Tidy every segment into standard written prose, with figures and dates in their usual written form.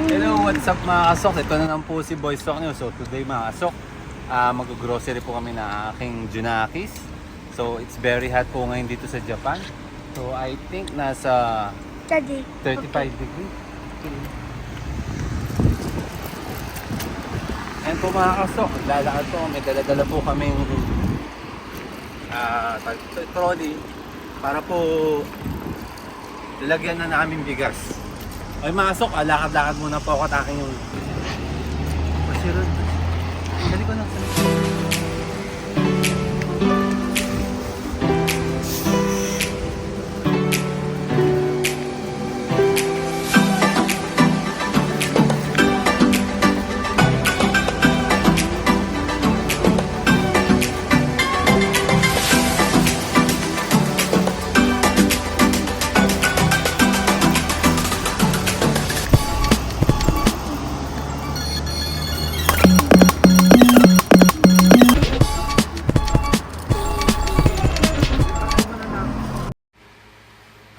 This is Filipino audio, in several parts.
Hello, what's up mga kasok? Ito na lang po si Boy Sok Nyo. So today mga kasok, mag-grocery po kami na aking Junakis. So it's very hot po ngayon dito sa Japan. So I think nasa 35 degrees. And po mga kasok, lalakad po. May dala-dala po kaming trolley para po lalagyan na namin bigas. Ay mga kasok, lakad-lakad muna po ako at aking yung pasiron. Dali ko na sa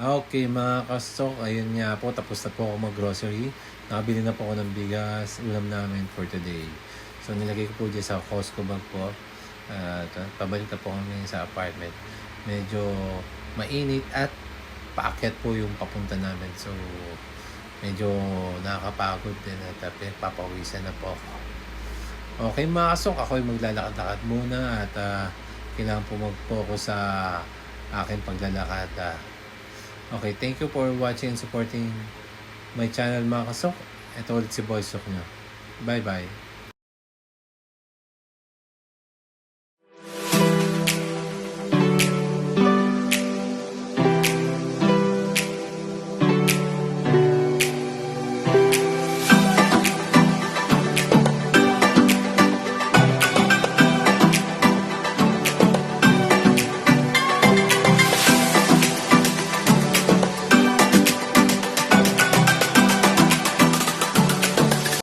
okay mga kasok, ayun nga po, tapos na po ako mag-grocery. Nakabili na po ako ng bigas, ulam namin for today. So nilagay ko po dyan sa Costco bag po. At pabalik na po kami sa apartment. Medyo mainit at paakyat po yung papunta namin. So medyo nakakapagod din at papawisan na po ako. Okay mga kasok, ako'y maglalakad-lakad muna at kailangan po mag-focus sa aking paglalakad. Okay, thank you for watching and supporting my channel mga kasok. Ito ulit si Boy Sok nyo. Bye bye.